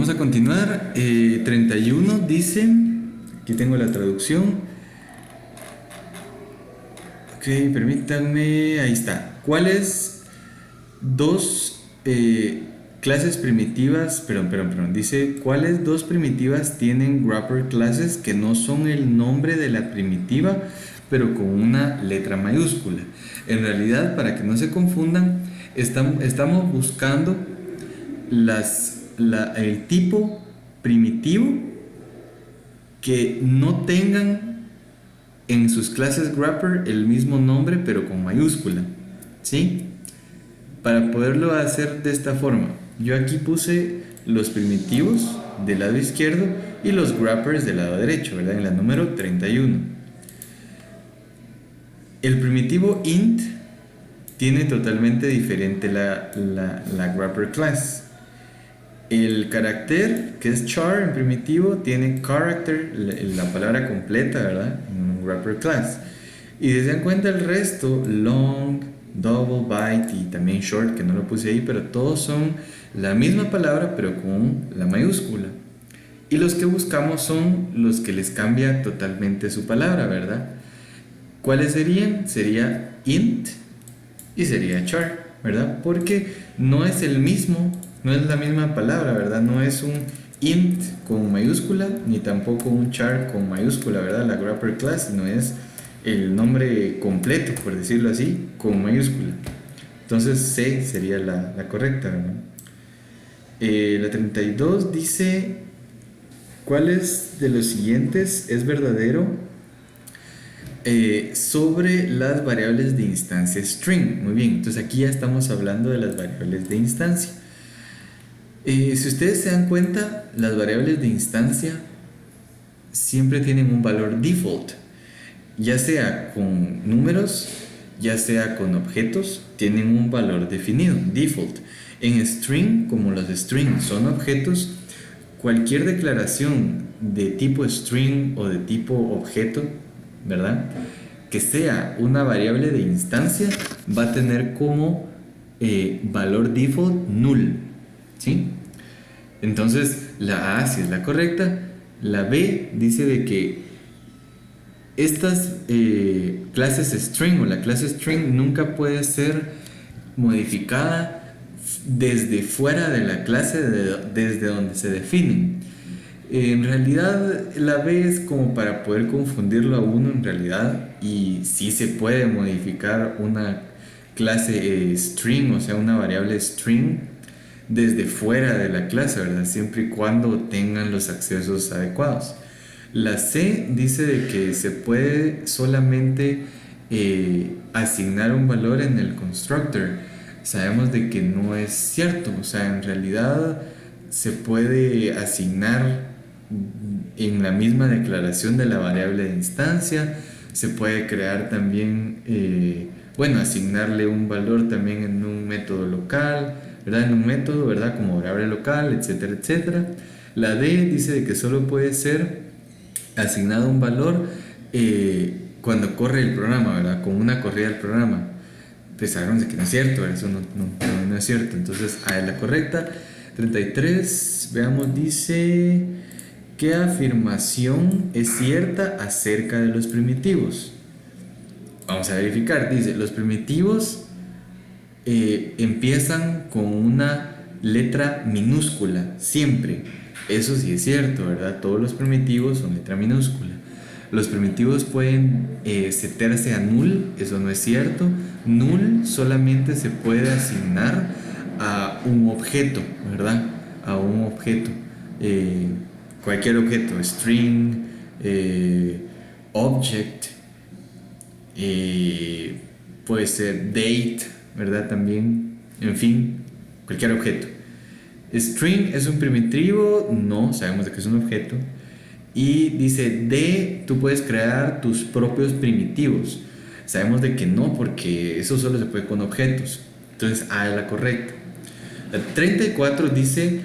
vamos a continuar. 31 dice, aquí tengo la traducción. Ok, permítanme, ahí está. ¿Cuáles dos clases primitivas, perdón, dice, ¿cuáles dos primitivas tienen wrapper classes que no son el nombre de la primitiva, pero con una letra mayúscula? En realidad, para que no se confundan, estamos buscando el tipo primitivo que no tengan en sus clases wrapper el mismo nombre pero con mayúscula, ¿sí? Para poderlo hacer de esta forma, yo aquí puse los primitivos del lado izquierdo y los wrappers del lado derecho, ¿verdad? En la número 31. El primitivo int tiene totalmente diferente la wrapper class. El carácter, que es char en primitivo, tiene character, la palabra completa, ¿verdad? En un wrapper class. Y si se dan cuenta, el resto, long, double, byte y también short, que no lo puse ahí, pero todos son la misma palabra, pero con la mayúscula. Y los que buscamos son los que les cambia totalmente su palabra, ¿verdad? ¿Cuáles serían? Sería int y sería char, ¿verdad? Porque no es el mismo, no es la misma palabra, ¿verdad? No es un int con mayúscula ni tampoco un char con mayúscula, ¿verdad? La wrapper class no es el nombre completo, por decirlo así, con mayúscula. Entonces C sería la correcta, ¿verdad? La 32 dice, ¿cuáles de los siguientes es verdadero sobre las variables de instancia string? Muy bien, entonces aquí ya estamos hablando de las variables de instancia. Si ustedes se dan cuenta, las variables de instancia siempre tienen un valor default, ya sea con números, ya sea con objetos, tienen un valor definido, default. En string, como los strings son objetos, cualquier declaración de tipo string o de tipo objeto, ¿verdad?, que sea una variable de instancia, va a tener como valor default null, ¿sí? Entonces la A sí es la correcta. La B dice de que estas clases string o la clase string nunca puede ser modificada desde fuera de la clase, desde donde se definen. En realidad la B es como para poder confundirlo a uno en realidad, y sí se puede modificar una clase string, o sea una variable string, desde fuera de la clase, ¿verdad? Siempre y cuando tengan los accesos adecuados. La C dice de que se puede solamente asignar un valor en el constructor. Sabemos de que no es cierto, o sea, en realidad se puede asignar en la misma declaración de la variable de instancia, se puede crear también, asignarle un valor también en un método local, ¿verdad? En un método, ¿verdad? Como variable local, etcétera, etcétera. La D dice de que solo puede ser asignado un valor cuando corre el programa, ¿verdad? Con una corrida del programa. Pues sabemos que no es cierto, eso no es cierto. Entonces A es la correcta. 33, veamos, dice, ¿qué afirmación es cierta acerca de los primitivos? Vamos a verificar. Dice, los primitivos empiezan con una letra minúscula, siempre. Eso sí es cierto, ¿verdad? Todos los primitivos son letra minúscula. Los primitivos pueden setearse a null, eso no es cierto. Null solamente se puede asignar a un objeto, ¿verdad? A un objeto. Cualquier objeto, string, object, puede ser date, ¿verdad? También, en fin, cualquier objeto. String es un primitivo, no, sabemos de que es un objeto. Y dice D, tú puedes crear tus propios primitivos. Sabemos de que no, porque eso solo se puede con objetos. Entonces A es la correcta. La 34 dice,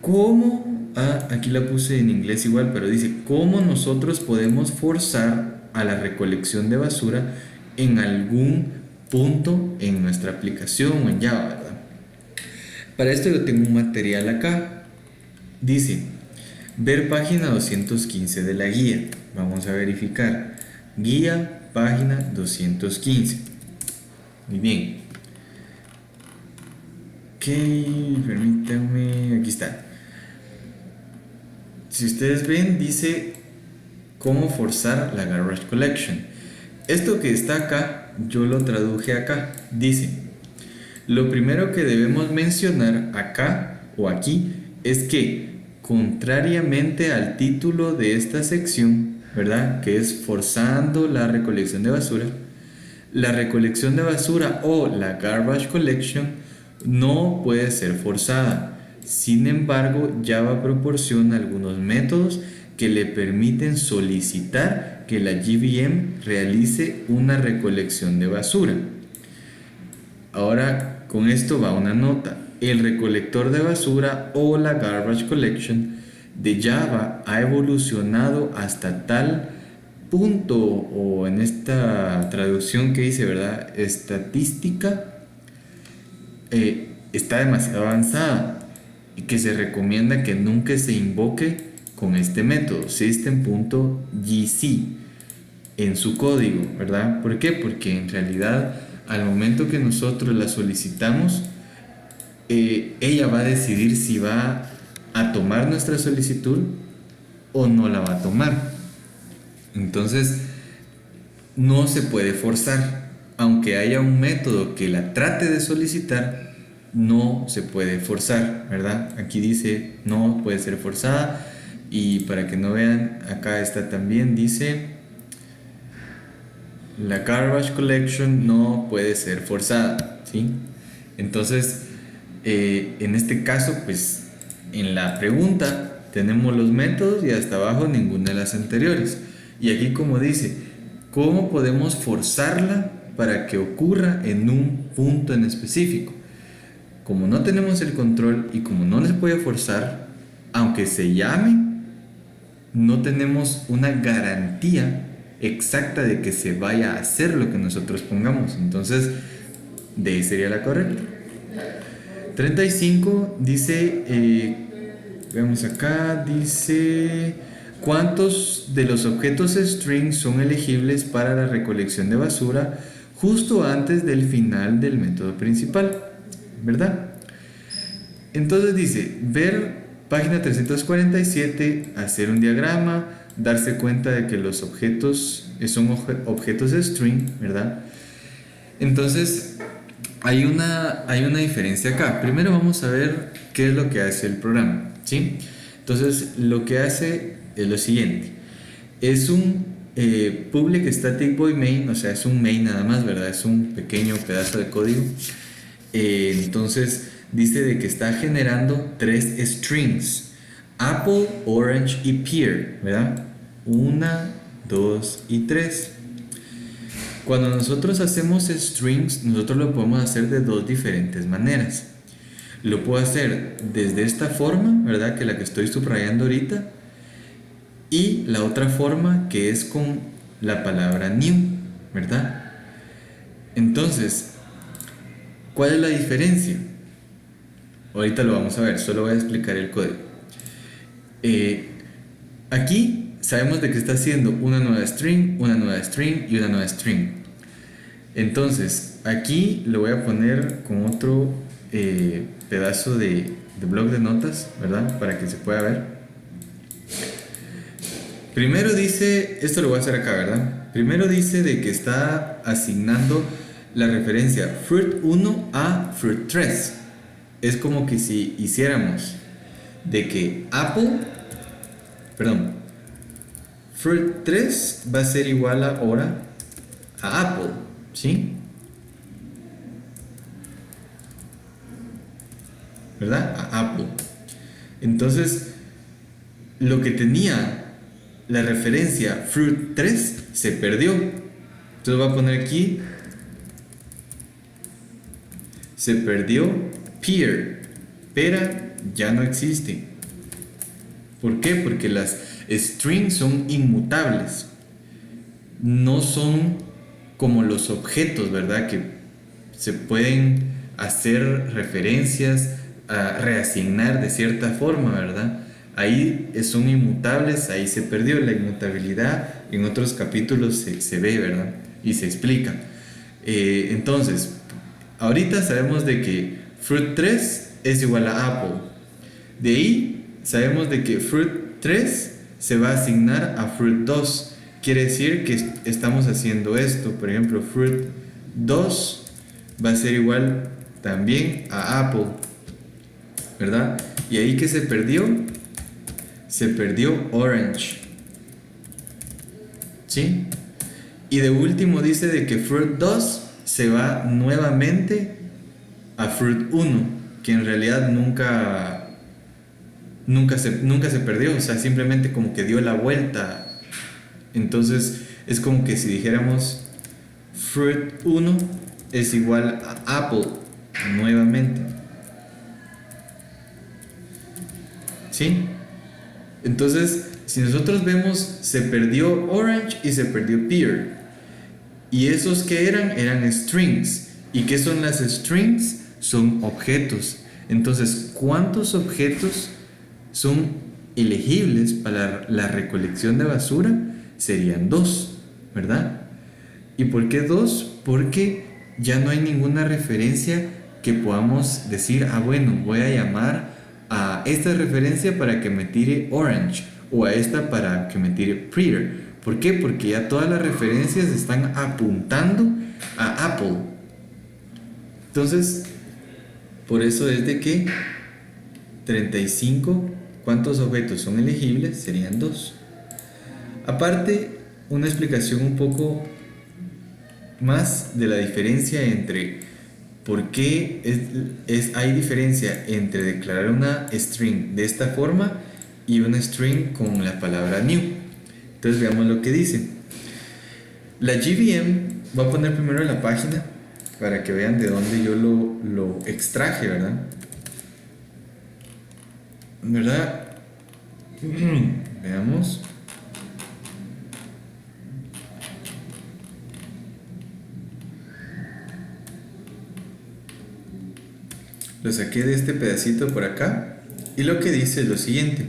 ¿cómo? Aquí la puse en inglés igual, pero dice, ¿cómo nosotros podemos forzar a la recolección de basura en algún punto en nuestra aplicación o en Java, ¿verdad? Para esto yo tengo un material acá. Dice, ver página 215 de la guía. Vamos a verificar. Guía, página 215. Muy bien. Ok, permítanme. Aquí está. Si ustedes ven, dice cómo forzar la Garbage Collection. Esto que está acá, yo lo traduje acá. Dice, lo primero que debemos mencionar acá o aquí es que, contrariamente al título de esta sección, ¿verdad? Que es forzando la recolección de basura, la recolección de basura o la Garbage Collection no puede ser forzada. Sin embargo, Java proporciona algunos métodos que le permiten solicitar que la JVM realice una recolección de basura. Ahora, con esto va una nota. El recolector de basura o la Garbage Collection de Java ha evolucionado hasta tal punto, o en esta traducción que dice, ¿verdad? Estadística, está demasiado avanzada y que se recomienda que nunca se invoque con este método, system.gc, en su código, ¿verdad? ¿Por qué? Porque en realidad al momento que nosotros la solicitamos, ella va a decidir si va a tomar nuestra solicitud o no la va a tomar. Entonces, no se puede forzar. Aunque haya un método que la trate de solicitar, no se puede forzar, ¿verdad? Aquí dice no puede ser forzada. Y para que no vean, acá está también, dice la Garbage Collection no puede ser forzada, ¿sí? Entonces, en este caso, pues en la pregunta tenemos los métodos y hasta abajo ninguna de las anteriores. Y aquí como dice, ¿cómo podemos forzarla para que ocurra en un punto en específico? Como no tenemos el control y como no se puede forzar, aunque se llame, no tenemos una garantía exacta de que se vaya a hacer lo que nosotros pongamos. Entonces, de ahí sería la correcta. 35 dice, veamos acá, dice, ¿cuántos de los objetos string son elegibles para la recolección de basura justo antes del final del método principal? ¿Verdad? Entonces dice, ver página 347, hacer un diagrama, darse cuenta de que los objetos son objetos de string, ¿verdad? Entonces, hay una diferencia acá. Primero vamos a ver qué es lo que hace el programa, ¿sí? Entonces, lo que hace es lo siguiente. Es un public static void main, o sea, es un main nada más, ¿verdad? Es un pequeño pedazo de código. Entonces, dice de que está generando 3 strings: Apple, Orange y Pear, ¿verdad? 1, 2 y 3. Cuando nosotros hacemos strings, nosotros lo podemos hacer de dos diferentes maneras. Lo puedo hacer desde esta forma, ¿verdad? Que la que estoy subrayando ahorita. Y la otra forma que es con la palabra new, ¿verdad? Entonces, ¿cuál es la diferencia? Ahorita lo vamos a ver, solo voy a explicar el código. Aquí sabemos de que está haciendo una nueva string y una nueva string. Entonces, aquí lo voy a poner con otro pedazo de bloc de notas, ¿verdad? Para que se pueda ver. Primero dice, esto lo voy a hacer acá, ¿verdad? Primero dice de que está asignando la referencia fruit 1 a fruit 3. Es como que si hiciéramos de que fruit 3 va a ser igual ahora a Apple, ¿sí? ¿Verdad? A Apple. Entonces, lo que tenía la referencia fruit 3 se perdió. Entonces voy a poner aquí, se perdió pear, pera ya no existe. ¿Por qué? Porque las strings son inmutables, no son como los objetos, ¿verdad? Que se pueden hacer referencias reasignar de cierta forma, ¿verdad? Ahí son inmutables, ahí se perdió la inmutabilidad, en otros capítulos se ve, ¿verdad? Y se explica. Entonces, ahorita sabemos de que fruit 3 es igual a apple. De ahí sabemos de que fruit 3 se va a asignar a fruit 2. Quiere decir que estamos haciendo esto. Por ejemplo, fruit 2 va a ser igual también a apple, ¿verdad? Y ahí que se perdió orange, ¿sí? Y de último dice de que fruit 2 se va nuevamente a fruit 1, que en realidad nunca se perdió, o sea, simplemente como que dio la vuelta. Entonces es como que si dijéramos fruit 1 es igual a apple nuevamente, ¿sí? Entonces, si nosotros vemos, se perdió orange y se perdió pear. Y esos que eran strings. ¿Y qué son las strings? Son objetos. Entonces, ¿cuántos objetos son elegibles para la recolección de basura? Serían 2, ¿verdad? ¿Y por qué 2? Porque ya no hay ninguna referencia que podamos decir, bueno, voy a llamar a esta referencia para que me tire orange o a esta para que me tire pear. ¿Por qué? Porque ya todas las referencias están apuntando a apple. Entonces, por eso es de que 35, ¿cuántos objetos son elegibles? Serían 2. Aparte, una explicación un poco más de la diferencia entre por qué hay diferencia entre declarar una string de esta forma y una string con la palabra new. Entonces veamos lo que dice. La JVM, voy a poner primero la página para que vean de dónde yo lo extraje, ¿verdad? ¿Verdad? Veamos. Lo saqué de este pedacito por acá y lo que dice es lo siguiente.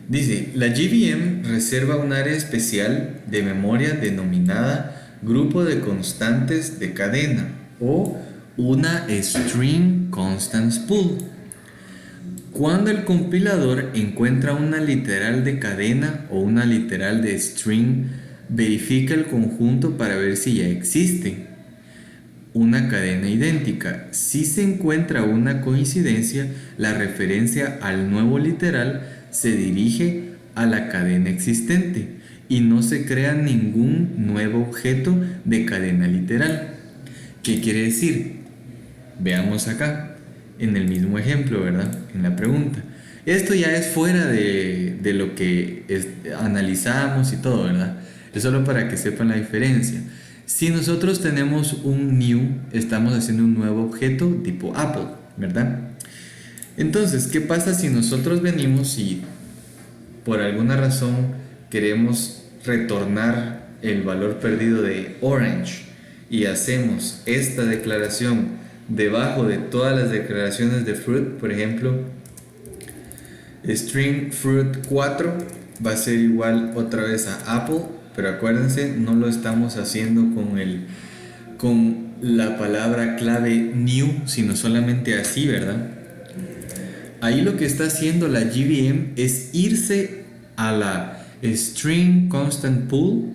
Dice, la JVM reserva un área especial de memoria denominada grupo de constantes de cadena o una string constants pool. Cuando el compilador encuentra una literal de cadena o una literal de string, verifica el conjunto para ver si ya existe una cadena idéntica. Si se encuentra una coincidencia, la referencia al nuevo literal se dirige a la cadena existente y no se crea ningún nuevo objeto de cadena literal. ¿Qué quiere decir? Veamos acá, en el mismo ejemplo, ¿verdad? En la pregunta. Esto ya es fuera de lo que analizamos y todo, ¿verdad? Es solo para que sepan la diferencia. Si nosotros tenemos un new, estamos haciendo un nuevo objeto tipo apple, ¿verdad? Entonces, ¿qué pasa si nosotros venimos y por alguna razón queremos retornar el valor perdido de orange y hacemos esta declaración debajo de todas las declaraciones de fruit? Por ejemplo, string fruit 4 va a ser igual otra vez a apple, pero acuérdense, no lo estamos haciendo con la palabra clave new, sino solamente así, ¿verdad? Ahí lo que está haciendo la JVM es irse a la string constant pool,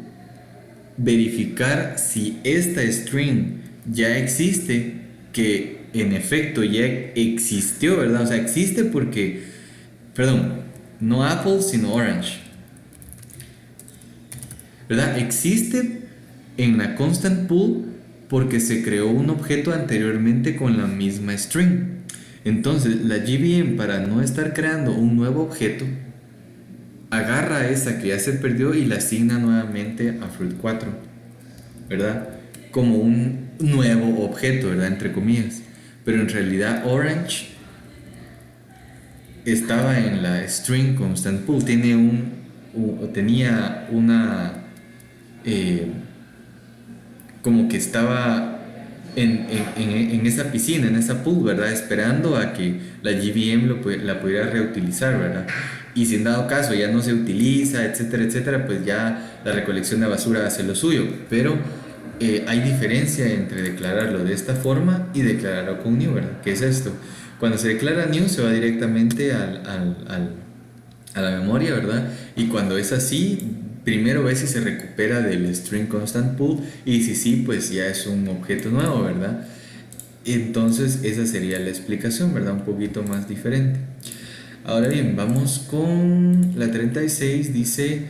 verificar si esta string ya existe, que en efecto ya existió, ¿verdad? O sea, existe porque, perdón, no apple sino orange, ¿verdad? Existe en la constant pool porque se creó un objeto anteriormente con la misma string. Entonces la JVM, para no estar creando un nuevo objeto, agarra esa que ya se perdió y la asigna nuevamente a fruit 4, ¿verdad? Como un nuevo objeto, ¿verdad? Entre comillas. Pero en realidad orange estaba en la string constant pool. Tenía una como que estaba en esa piscina, en esa pool, ¿verdad? Esperando a que la GVM la pudiera reutilizar, ¿verdad? Y si en dado caso ya no se utiliza, etcétera, etcétera, pues ya la recolección de basura hace lo suyo. Pero hay diferencia entre declararlo de esta forma y declararlo con new, ¿verdad? ¿Qué es esto? Cuando se declara new se va directamente a la memoria, ¿verdad? Y cuando es así, primero ve si se recupera del string constant pool y si sí, pues ya es un objeto nuevo, ¿verdad? Entonces esa sería la explicación, ¿verdad? Un poquito más diferente. Ahora bien, vamos con la 36. Dice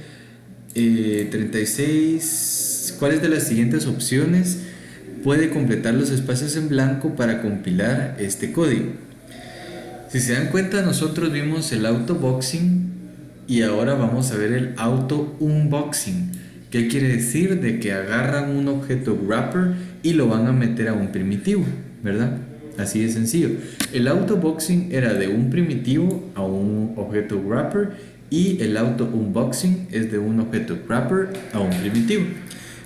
36, ¿cuáles de las siguientes opciones puede completar los espacios en blanco para compilar este código? Si se dan cuenta, nosotros vimos el autoboxing y ahora vamos a ver el auto-unboxing. ¿Qué quiere decir? De que agarran un objeto wrapper y lo van a meter a un primitivo, ¿verdad? Así de sencillo. El autoboxing era de un primitivo a un objeto wrapper y el auto-unboxing es de un objeto wrapper a un primitivo.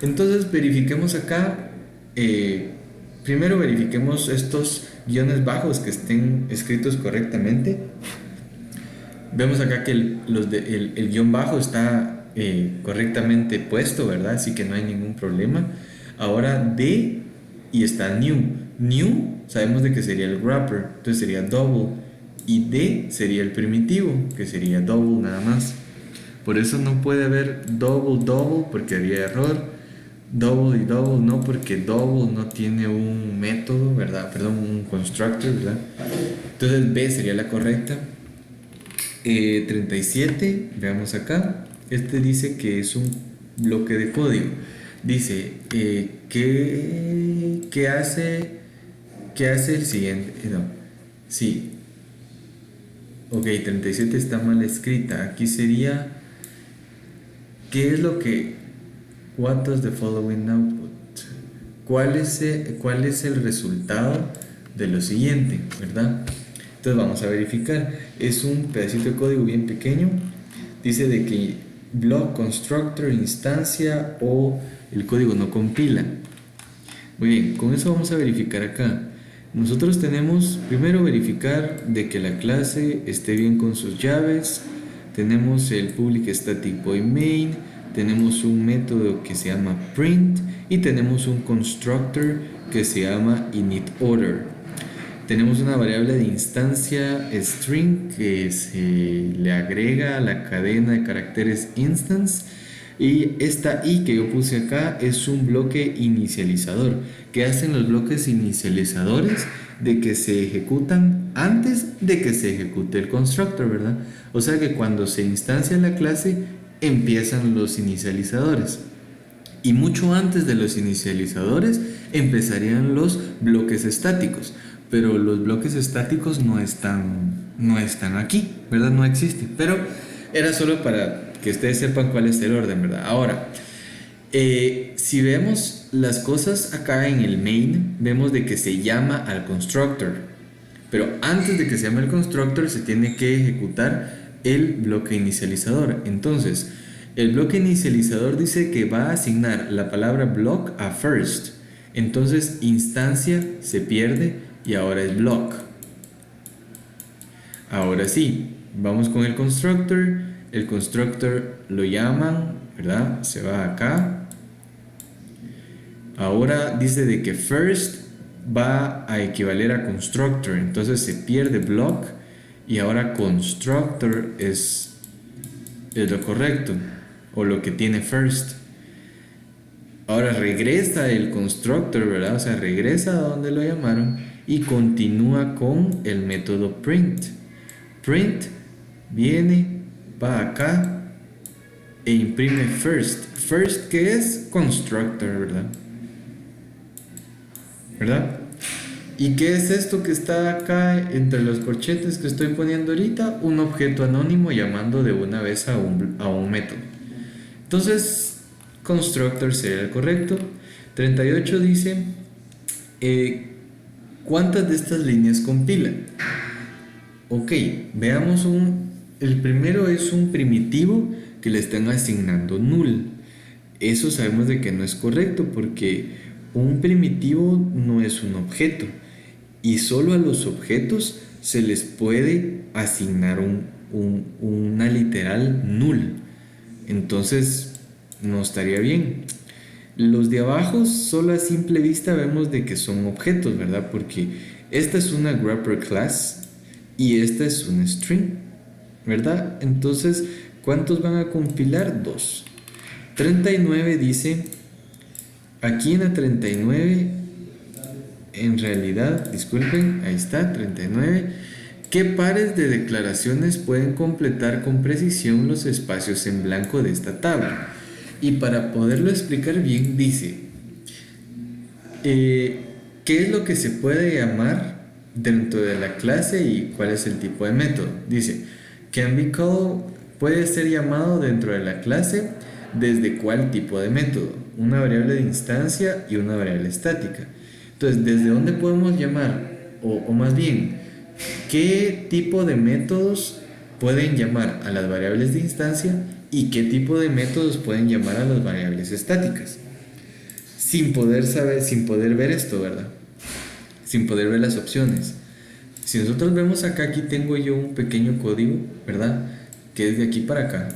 Entonces verifiquemos acá. Primero verifiquemos estos guiones bajos que estén escritos correctamente. Vemos acá que el guión bajo está correctamente puesto, ¿verdad? Así que no hay ningún problema. Ahora D y está new. New sabemos de que sería el wrapper, entonces sería double. Y D sería el primitivo, que sería double nada más. Por eso no puede haber double double porque haría error. Double y double no, porque double no tiene un método, ¿verdad? Perdón, un constructor, ¿verdad? Entonces B sería la correcta. 37, veamos acá. Este dice que es un bloque de código. Dice, ¿qué hace el siguiente? No, sí. Ok, 37 está mal escrita. Aquí sería, ¿qué es lo que... What does the following output? ¿Cuál es el resultado de lo siguiente, verdad? Entonces vamos a verificar. Es un pedacito de código bien pequeño. Dice de que block, constructor, instancia o el código no compila. Muy bien, con eso vamos a verificar acá. Nosotros tenemos primero verificar de que la clase esté bien con sus llaves. Tenemos el public static void main. Tenemos un método que se llama print y tenemos un constructor que se llama initOrder. Tenemos una variable de instancia string que se le agrega a la cadena de caracteres instance, y esta i que yo puse acá es un bloque inicializador. ¿Qué hacen los bloques inicializadores? De que se ejecutan antes de que se ejecute el constructor, ¿verdad? O sea que cuando se instancia la clase empiezan los inicializadores, y mucho antes de los inicializadores empezarían los bloques estáticos, pero los bloques estáticos no están aquí, ¿verdad? No existen, pero era solo para que ustedes sepan cuál es el orden, ¿verdad? Ahora, si vemos las cosas acá en el main, vemos de que se llama al constructor, pero antes de que se llame el constructor se tiene que ejecutar el bloque inicializador. Entonces, el bloque inicializador dice que va a asignar la palabra block a first. Entonces, instancia se pierde y ahora es block. Ahora sí, vamos con el constructor. El constructor lo llaman, ¿verdad? Se va acá. Ahora dice de que first va a equivaler a constructor, entonces se pierde block y ahora constructor es lo correcto, o lo que tiene first. Ahora regresa el constructor, ¿verdad? O sea, regresa a donde lo llamaron y continúa con el método print. Print viene, va acá e imprime first. First, ¿qué es? Constructor, ¿verdad? ¿Verdad? ¿Y qué es esto que está acá entre los corchetes que estoy poniendo ahorita? Un objeto anónimo llamando de una vez a un método. Entonces, constructor sería el correcto. 38 dice, ¿cuántas de estas líneas compilan? Ok, veamos el primero es un primitivo que le están asignando null. Eso sabemos de que no es correcto porque un primitivo no es un objeto y solo a los objetos se les puede asignar una literal null. Entonces no estaría bien. Los de abajo solo a simple vista vemos de que son objetos, ¿verdad? Porque esta es una grapper class y esta es un string, ¿verdad? Entonces, ¿cuántos van a compilar? 2. 39 dice, aquí en la 39, en realidad, disculpen, ahí está, 39. ¿Qué pares de declaraciones pueden completar con precisión los espacios en blanco de esta tabla? Y para poderlo explicar bien, dice, ¿qué es lo que se puede llamar dentro de la clase y cuál es el tipo de método? Dice, can be called puede ser llamado dentro de la clase desde cuál tipo de método, una variable de instancia y una variable estática. Entonces, ¿desde dónde podemos llamar? O más bien, ¿qué tipo de métodos pueden llamar a las variables de instancia y qué tipo de métodos pueden llamar a las variables estáticas? Sin poder saber, sin poder ver esto, ¿verdad? Sin poder ver las opciones. Si nosotros vemos acá, aquí tengo yo un pequeño código, ¿verdad? Que es de aquí para acá.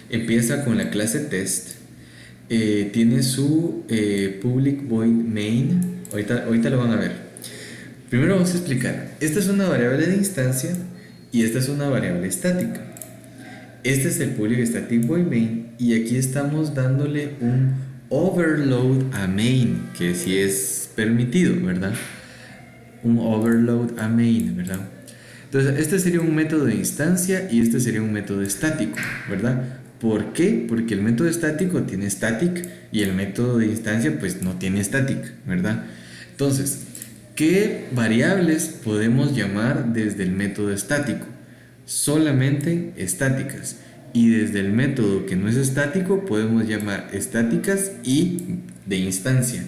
Empieza con la clase test. Tiene su public void main. Ahorita lo van a ver. Primero vamos a explicar. Esta es una variable de instancia y esta es una variable estática. Este es el public static void main y aquí estamos dándole un overload a main, que sí es permitido, ¿verdad? Un overload a main, ¿verdad? Entonces, este sería un método de instancia y este sería un método estático, ¿verdad? ¿Por qué? Porque el método estático tiene static y el método de instancia pues no tiene static, ¿verdad? Entonces, ¿qué variables podemos llamar desde el método estático? Solamente estáticas. Y desde el método que no es estático podemos llamar estáticas y de instancia.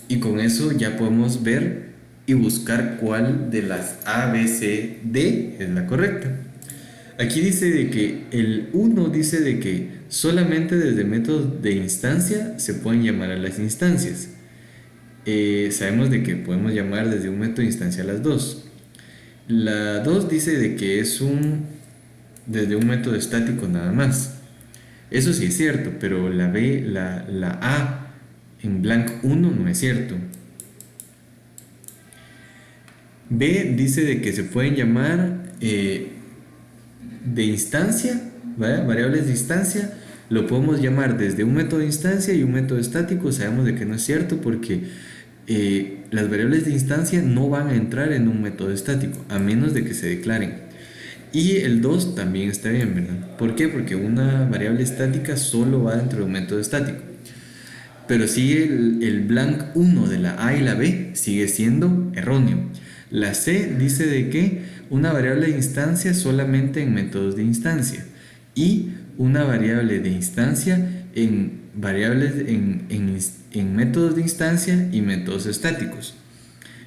Y con eso ya podemos ver y buscar cuál de las A, B, C, D es la correcta. Aquí dice de que el 1 dice de que solamente desde métodos de instancia se pueden llamar a las instancias. Sabemos de que podemos llamar desde un método de instancia a las dos. La 2 dice de que es desde un método estático nada más. Eso sí es cierto, pero la B, la A en blank 1 no es cierto. B dice de que se pueden llamar de instancia, ¿vale? Variables de instancia, lo podemos llamar desde un método de instancia y un método estático. Sabemos de que no es cierto porque las variables de instancia no van a entrar en un método estático a menos de que se declaren. Y el 2 también está bien, ¿verdad? ¿Por qué? Porque una variable estática solo va dentro de un método estático. Pero sigue el blank 1 de la A y la B sigue siendo erróneo. La C dice de que una variable de instancia solamente en métodos de instancia y una variable de instancia en variables en métodos de instancia y métodos estáticos.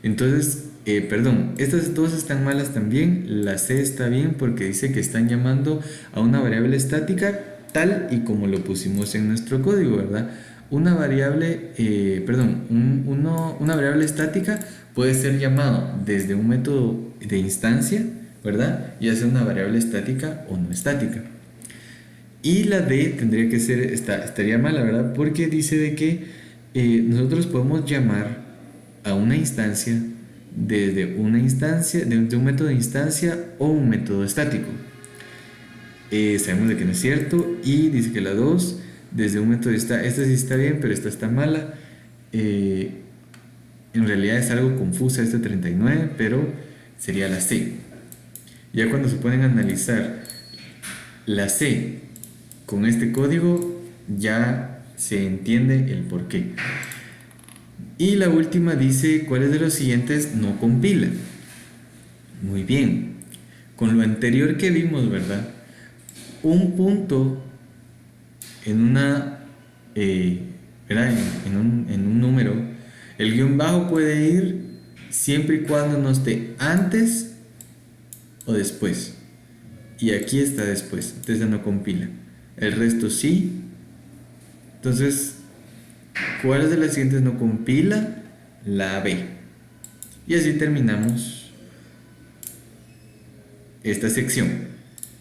Entonces, estas dos están malas también. La C está bien porque dice que están llamando a una variable estática tal y como lo pusimos en nuestro código, ¿verdad? Una variable, una variable estática puede ser llamado desde un método de instancia, ¿verdad? Ya sea una variable estática o no estática. Y la D tendría que ser, estaría mala, ¿verdad? Porque dice de que nosotros podemos llamar a una instancia desde un método de instancia o un método estático. Sabemos de que no es cierto. Y dice que la 2 desde un método esta sí está bien, pero esta está mala. En realidad es algo confusa esta 39, pero sería la C. Ya cuando se pueden analizar la C con este código, ya se entiende el porqué. Y la última dice, ¿cuáles de los siguientes no compila? Muy bien. Con lo anterior que vimos, ¿verdad? Un punto en en un número, el guión bajo puede ir siempre y cuando no esté antes o después. Y aquí está después, entonces no compila. El resto sí. Entonces, ¿Cuáles de las siguientes no compila? La B. Y así terminamos esta sección.